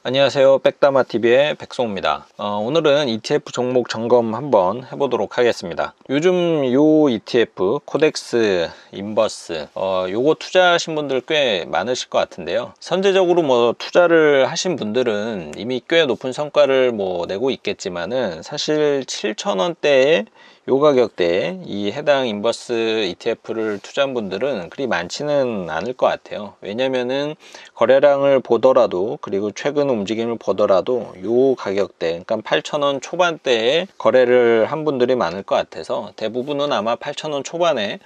안녕하세요. 백다마TV의 백송입니다. 오늘은 ETF 종목 점검 한번 해보도록 하겠습니다. 요즘 요 ETF 코덱스 인버스 요거 투자하신 분들 꽤 많으실 것 같은데요. 선제적으로 뭐 투자를 하신 분들은 이미 꽤 높은 성과를 뭐 내고 있겠지만은 사실 7,000원대에 요 가격대에 이 해당 인버스 ETF를 투자한 분들은 그리 많지는 않을 것 같아요. 왜냐면은 거래량을 보더라도, 그리고 최근 움직임을 보더라도 요 가격대, 그러니까 8,000원 초반대에 거래를 한 분들이 많을 것 같아서 대부분은 아마 8,000원 초반에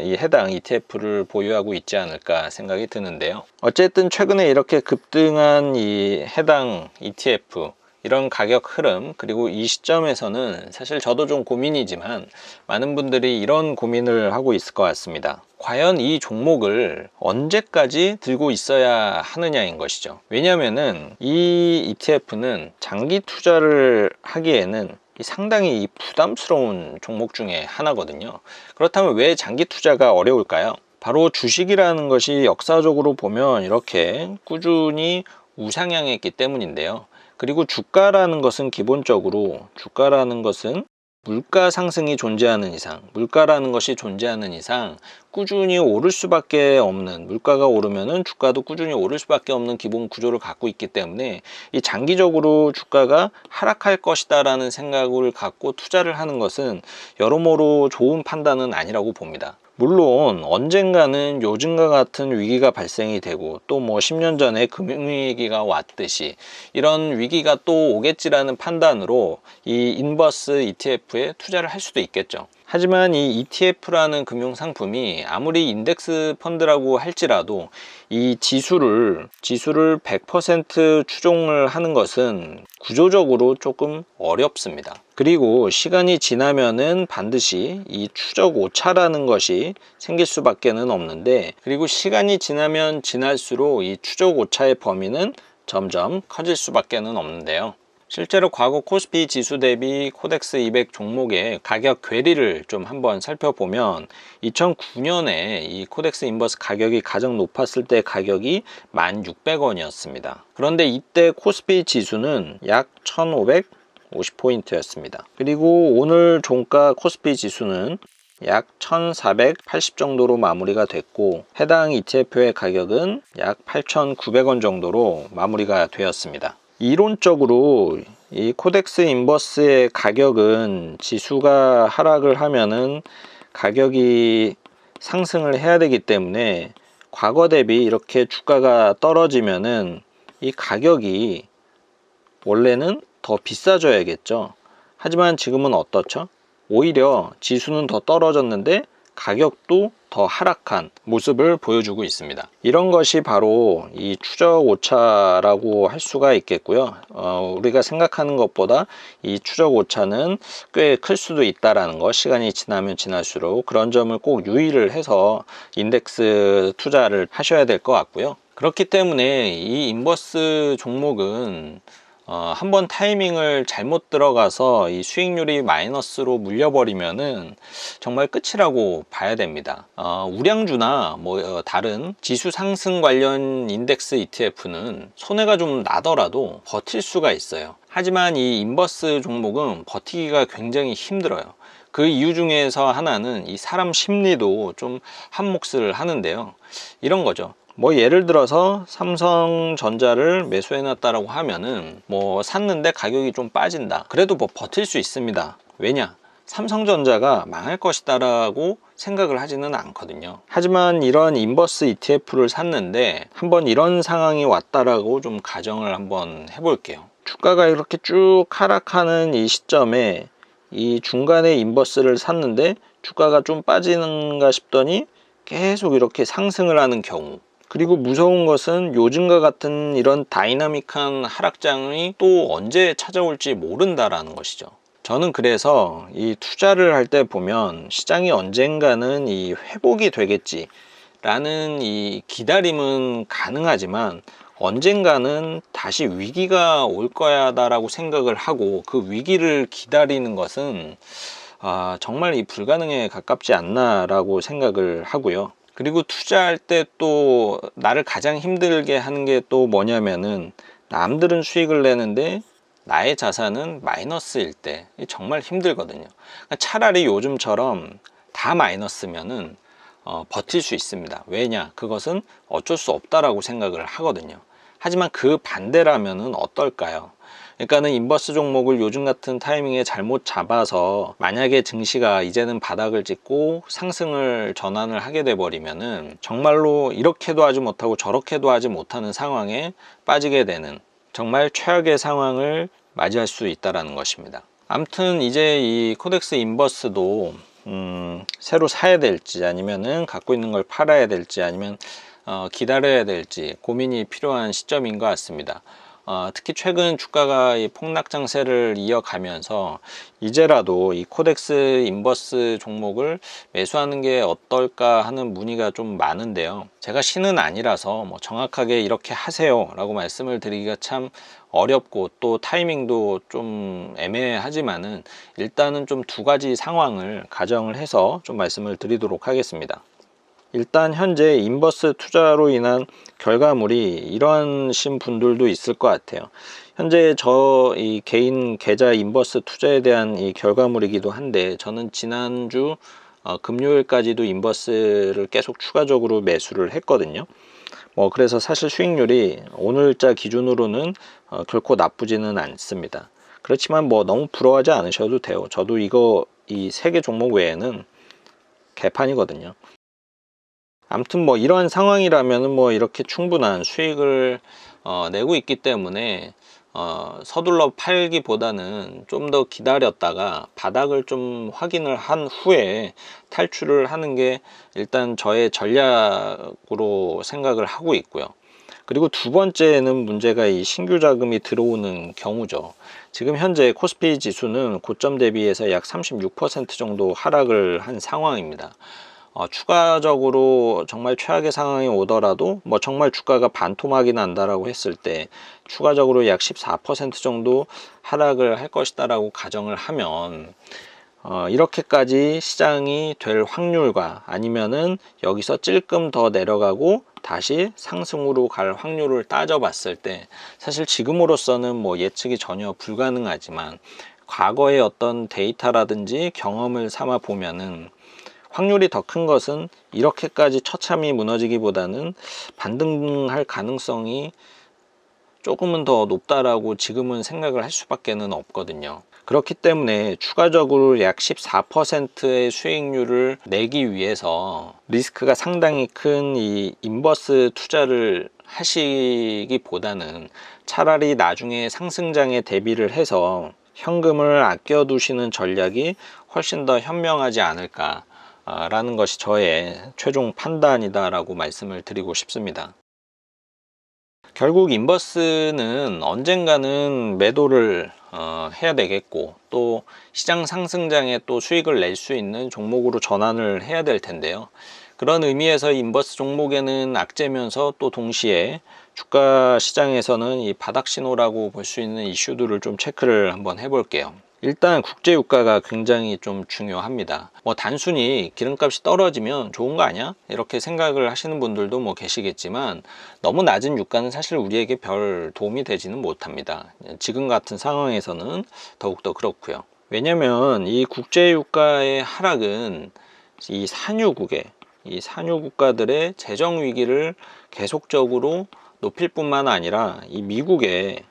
이 해당 ETF를 보유하고 있지 않을까 생각이 드는데요. 어쨌든 최근에 이렇게 급등한 이 해당 ETF, 이런 가격 흐름, 그리고 이 시점에서는 사실 저도 좀 고민이지만 많은 분들이 이런 고민을 하고 있을 것 같습니다. 과연 이 종목을 언제까지 들고 있어야 하느냐인 것이죠. 왜냐면은 이 ETF는 장기 투자를 하기에는 상당히 부담스러운 종목 중에 하나거든요. 그렇다면 왜 장기 투자가 어려울까요? 바로 주식이라는 것이 역사적으로 보면 이렇게 꾸준히 우상향했기 때문인데요. 그리고 주가라는 것은 기본적으로, 주가라는 것은 물가 상승이 존재하는 이상, 물가라는 것이 존재하는 이상 꾸준히 오를 수밖에 없는, 물가가 오르면은 주가도 꾸준히 오를 수밖에 없는 기본 구조를 갖고 있기 때문에 이 장기적으로 주가가 하락할 것이다 라는 생각을 갖고 투자를 하는 것은 여러모로 좋은 판단은 아니라고 봅니다. 물론 언젠가는 요즘과 같은 위기가 발생이 되고, 또 뭐 10년 전에 금융위기가 왔듯이 이런 위기가 또 오겠지라는 판단으로 이 인버스 ETF에 투자를 할 수도 있겠죠. 하지만 이 ETF라는 금융상품이 아무리 인덱스 펀드라고 할지라도 이 지수를 100% 추종을 하는 것은 구조적으로 조금 어렵습니다. 그리고 시간이 지나면은 반드시 이 추적 오차라는 것이 생길 수밖에는 없는데, 그리고 시간이 지나면 지날수록 이 추적 오차의 범위는 점점 커질 수밖에는 없는데요. 실제로 과거 코스피 지수 대비 코덱스 200 종목의 가격 괴리를 좀 한번 살펴보면 2009년에 이 코덱스 인버스 가격이 가장 높았을 때 가격이 1,600원이었습니다. 그런데 이때 코스피 지수는 약 1,550포인트였습니다. 그리고 오늘 종가 코스피 지수는 약 1,480 정도로 마무리가 됐고, 해당 ETF의 가격은 약 8,900원 정도로 마무리가 되었습니다. 이론적으로 이 코덱스 인버스의 가격은 지수가 하락을 하면은 가격이 상승을 해야 되기 때문에 과거 대비 이렇게 주가가 떨어지면은 이 가격이 원래는 더 비싸져야겠죠. 하지만 지금은 어떻죠? 오히려 지수는 더 떨어졌는데 가격도 더 하락한 모습을 보여주고 있습니다. 이런 것이 바로 이 추적 오차라고 할 수가 있겠고요. 우리가 생각하는 것보다 이 추적 오차는 꽤 클 수도 있다라는 것, 시간이 지나면 지날수록 그런 점을 꼭 유의를 해서 인덱스 투자를 하셔야 될 것 같고요. 그렇기 때문에 이 인버스 종목은 한번 타이밍을 잘못 들어가서 이 수익률이 마이너스로 물려버리면은 정말 끝이라고 봐야 됩니다. 우량주나 뭐 다른 지수 상승 관련 인덱스 ETF는 손해가 좀 나더라도 버틸 수가 있어요. 하지만 이 인버스 종목은 버티기가 굉장히 힘들어요. 그 이유 중에서 하나는 이 사람 심리도 좀 한몫을 하는데요. 이런 거죠. 뭐 예를 들어서 삼성전자를 매수해 놨다라고 하면은 뭐 샀는데 가격이 좀 빠진다, 그래도 뭐 버틸 수 있습니다. 왜냐? 삼성전자가 망할 것이다 라고 생각을 하지는 않거든요. 하지만 이런 인버스 ETF를 샀는데 한번 이런 상황이 왔다라고 좀 가정을 한번 해볼게요. 주가가 이렇게 쭉 하락하는 이 시점에 이 중간에 인버스를 샀는데 주가가 좀 빠지는가 싶더니 계속 이렇게 상승을 하는 경우, 그리고 무서운 것은 요즘과 같은 이런 다이나믹한 하락장이 또 언제 찾아올지 모른다라는 것이죠. 저는 그래서 이 투자를 할 때 보면 시장이 언젠가는 이 회복이 되겠지 라는 이 기다림은 가능하지만 언젠가는 다시 위기가 올 거야 라고 생각을 하고 그 위기를 기다리는 것은 정말 이 불가능에 가깝지 않나 라고 생각을 하고요. 그리고 투자할 때 또 나를 가장 힘들게 하는 게 또 뭐냐면은 남들은 수익을 내는데 나의 자산은 마이너스일 때 정말 힘들거든요. 그러니까 차라리 요즘처럼 다 마이너스면은 버틸 수 있습니다. 왜냐? 그것은 어쩔 수 없다라고 생각을 하거든요. 하지만 그 반대라면은 어떨까요? 그러니까는 인버스 종목을 요즘 같은 타이밍에 잘못 잡아서 만약에 증시가 이제는 바닥을 찍고 상승을 전환을 하게 돼 버리면은 정말로 이렇게도 하지 못하고 저렇게도 하지 못하는 상황에 빠지게 되는 정말 최악의 상황을 맞이할 수 있다는 것입니다. 아무튼 이제 이 코덱스 인버스도 새로 사야 될지 아니면은 갖고 있는 걸 팔아야 될지 아니면 기다려야 될지 고민이 필요한 시점인 것 같습니다. 특히 최근 주가가 이 폭락 장세를 이어가면서 이제라도 이 코덱스 인버스 종목을 매수하는 게 어떨까 하는 문의가 좀 많은데요. 제가 신은 아니라서 뭐 정확하게 이렇게 하세요 라고 말씀을 드리기가 참 어렵고 또 타이밍도 좀 애매하지만은 일단은 좀 두 가지 상황을 가정을 해서 좀 말씀을 드리도록 하겠습니다. 일단 현재 인버스 투자로 인한 결과물이 이러하신 분들도 있을 것 같아요. 현재 저 이 개인 계좌 인버스 투자에 대한 이 결과물이기도 한데 저는 지난주 금요일까지도 인버스를 계속 추가적으로 매수를 했거든요. 그래서 사실 수익률이 오늘자 기준으로는 결코 나쁘지는 않습니다. 그렇지만 너무 부러워하지 않으셔도 돼요. 저도 이거 이 세 개 종목 외에는 개판이거든요. 아무튼 이러한 상황이라면 이렇게 충분한 수익을 내고 있기 때문에 서둘러 팔기보다는 좀 더 기다렸다가 바닥을 좀 확인을 한 후에 탈출을 하는 게 일단 저의 전략으로 생각을 하고 있고요. 그리고 두 번째는 문제가 이 신규 자금이 들어오는 경우죠. 지금 현재 코스피 지수는 고점 대비해서 약 36% 정도 하락을 한 상황입니다. 추가적으로 정말 최악의 상황이 오더라도 정말 주가가 반토막이 난다라고 했을 때 추가적으로 약 14% 정도 하락을 할 것이다라고 가정을 하면 이렇게까지 시장이 될 확률과 아니면은 여기서 찔끔 더 내려가고 다시 상승으로 갈 확률을 따져봤을 때 사실 지금으로서는 예측이 전혀 불가능하지만 과거의 어떤 데이터라든지 경험을 삼아 보면은 확률이 더 큰 것은 이렇게까지 처참히 무너지기보다는 반등할 가능성이 조금은 더 높다라고 지금은 생각을 할 수밖에는 없거든요. 그렇기 때문에 추가적으로 약 14%의 수익률을 내기 위해서 리스크가 상당히 큰 이 인버스 투자를 하시기보다는 차라리 나중에 상승장에 대비를 해서 현금을 아껴 두시는 전략이 훨씬 더 현명하지 않을까 라는 것이 저의 최종 판단이다 라고 말씀을 드리고 싶습니다. 결국 인버스는 언젠가는 매도를 해야 되겠고 또 시장 상승장에 또 수익을 낼 수 있는 종목으로 전환을 해야 될 텐데요. 그런 의미에서 인버스 종목에는 악재면서 또 동시에 주가 시장에서는 이 바닥 신호라고 볼 수 있는 이슈들을 좀 체크를 한번 해볼게요. 일단 국제유가가 굉장히 좀 중요합니다. 단순히 기름값이 떨어지면 좋은 거 아니야? 이렇게 생각을 하시는 분들도 계시겠지만 너무 낮은 유가는 사실 우리에게 별 도움이 되지는 못합니다. 지금 같은 상황에서는 더욱더 그렇고요. 왜냐면 이 국제유가의 하락은 이 산유 국가들의 재정 위기를 계속적으로 높일 뿐만 아니라 이 미국의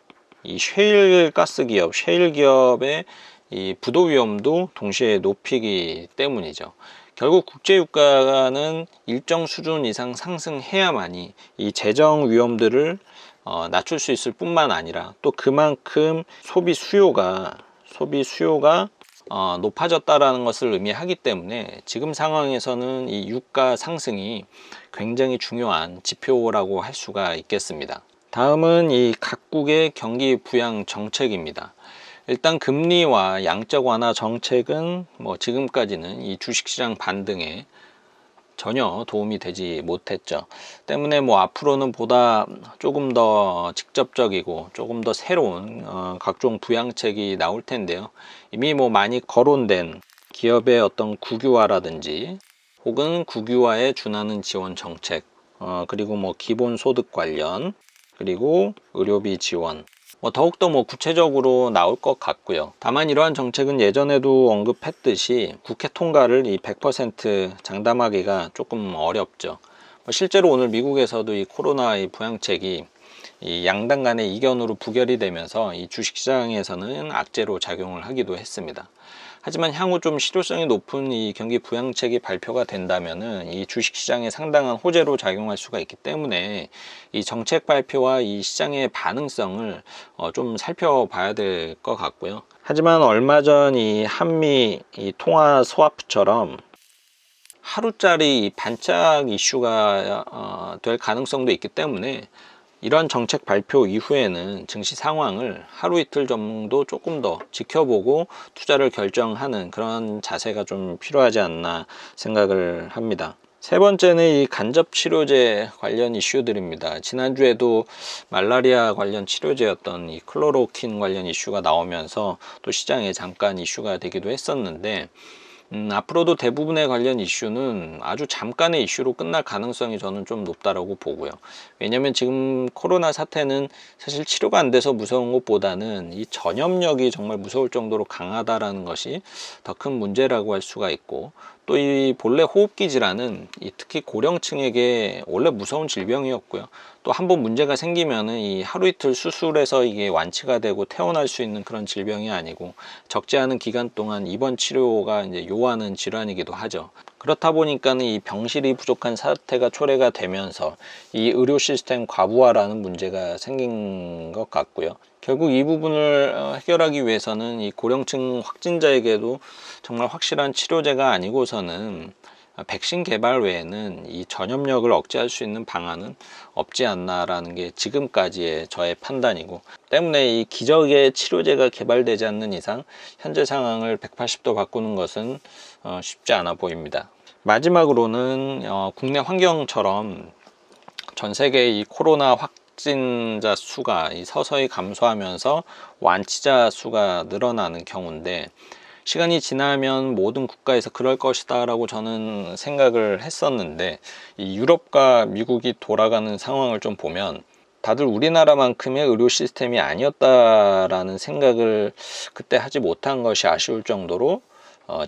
이 셰일 가스 기업, 셰일 기업의 이 부도 위험도 동시에 높이기 때문이죠. 결국 국제유가는 일정 수준 이상 상승해야만이 이 재정 위험들을 낮출 수 있을 뿐만 아니라 또 그만큼 소비 수요가 높아졌다라는 것을 의미하기 때문에 지금 상황에서는 이 유가 상승이 굉장히 중요한 지표라고 할 수가 있겠습니다. 다음은 이 각국의 경기 부양 정책입니다. 일단 금리와 양적 완화 정책은 지금까지는 이 주식시장 반등에 전혀 도움이 되지 못했죠. 때문에 앞으로는 보다 조금 더 직접적이고 조금 더 새로운 각종 부양책이 나올 텐데요. 이미 많이 거론된 기업의 어떤 국유화라든지 혹은 국유화에 준하는 지원 정책, 그리고 기본소득 관련 그리고 의료비 지원, 더욱더 구체적으로 나올 것 같고요. 다만 이러한 정책은 예전에도 언급했듯이 국회 통과를 이 100% 장담하기가 조금 어렵죠. 실제로 오늘 미국에서도 이 코로나 이 부양책이 이 양당 간의 이견으로 부결이 되면서 이 주식시장에서는 악재로 작용을 하기도 했습니다. 하지만 향후 좀 실효성이 높은 이 경기 부양책이 발표가 된다면은 이 주식시장에 상당한 호재로 작용할 수가 있기 때문에 이 정책 발표와 이 시장의 반응성을 좀 살펴봐야 될 것 같고요. 하지만 얼마 전 이 한미 이 통화 스와프처럼 하루짜리 반짝 이슈가 될 가능성도 있기 때문에 이러한 정책 발표 이후에는 증시 상황을 하루 이틀 정도 조금 더 지켜보고 투자를 결정하는 그런 자세가 좀 필요하지 않나 생각을 합니다. 세 번째는 이 간접 치료제 관련 이슈들입니다. 지난주에도 말라리아 관련 치료제였던 이 클로로킨 관련 이슈가 나오면서 또 시장에 잠깐 이슈가 되기도 했었는데 앞으로도 대부분의 관련 이슈는 아주 잠깐의 이슈로 끝날 가능성이 저는 좀 높다라고 보고요. 왜냐하면 지금 코로나 사태는 사실 치료가 안 돼서 무서운 것보다는 이 전염력이 정말 무서울 정도로 강하다라는 것이 더 큰 문제라고 할 수가 있고, 또 이 본래 호흡기 질환은 특히 고령층에게 원래 무서운 질병이었고요. 또 한번 문제가 생기면은 이 하루 이틀 수술해서 이게 완치가 되고 퇴원할 수 있는 그런 질병이 아니고 적지 않은 기간 동안 입원 치료가 이제 요하는 질환이기도 하죠. 그렇다 보니까는 이 병실이 부족한 사태가 초래가 되면서 이 의료 시스템 과부하라는 문제가 생긴 것 같고요. 결국 이 부분을 해결하기 위해서는 이 고령층 확진자에게도 정말 확실한 치료제가 아니고서는 백신 개발 외에는 이 전염력을 억제할 수 있는 방안은 없지 않나라는 게 지금까지의 저의 판단이고, 때문에 이 기적의 치료제가 개발되지 않는 이상 현재 상황을 180도 바꾸는 것은 쉽지 않아 보입니다. 마지막으로는 국내 환경처럼 전 세계의 이 코로나 확진자 수가 서서히 감소하면서 완치자 수가 늘어나는 경우인데, 시간이 지나면 모든 국가에서 그럴 것이다 라고 저는 생각을 했었는데, 이 유럽과 미국이 돌아가는 상황을 좀 보면 다들 우리나라만큼의 의료 시스템이 아니었다라는 생각을 그때 하지 못한 것이 아쉬울 정도로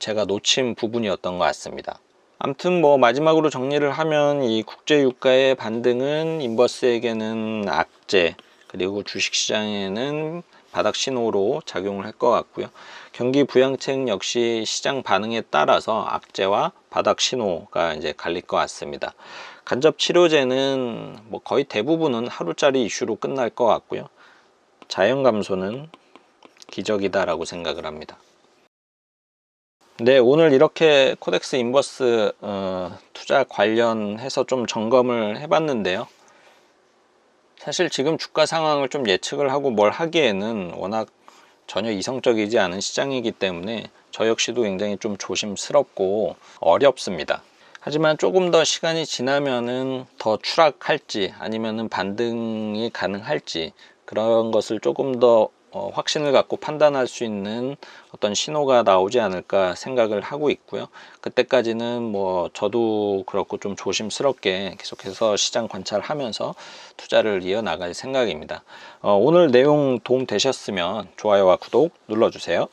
제가 놓친 부분이었던 것 같습니다. 아무튼 마지막으로 정리를 하면 이 국제 유가의 반등은 인버스에게는 악재, 그리고 주식시장에는 바닥 신호로 작용을 할 것 같고요. 경기 부양책 역시 시장 반응에 따라서 악재와 바닥 신호가 이제 갈릴 것 같습니다. 간접 치료제는 거의 대부분은 하루짜리 이슈로 끝날 것 같고요. 자연 감소는 기적이다라고 생각을 합니다. 네, 오늘 이렇게 코덱스 인버스 투자 관련해서 좀 점검을 해봤는데요. 사실 지금 주가 상황을 좀 예측을 하고 뭘 하기에는 워낙 전혀 이성적이지 않은 시장이기 때문에 저 역시도 굉장히 좀 조심스럽고 어렵습니다. 하지만 조금 더 시간이 지나면은 더 추락할지 아니면은 반등이 가능할지 그런 것을 조금 더 확신을 갖고 판단할 수 있는 어떤 신호가 나오지 않을까 생각을 하고 있고요. 그때까지는 저도 그렇고 좀 조심스럽게 계속해서 시장 관찰하면서 투자를 이어나갈 생각입니다. 오늘 내용 도움 되셨으면 좋아요와 구독 눌러주세요.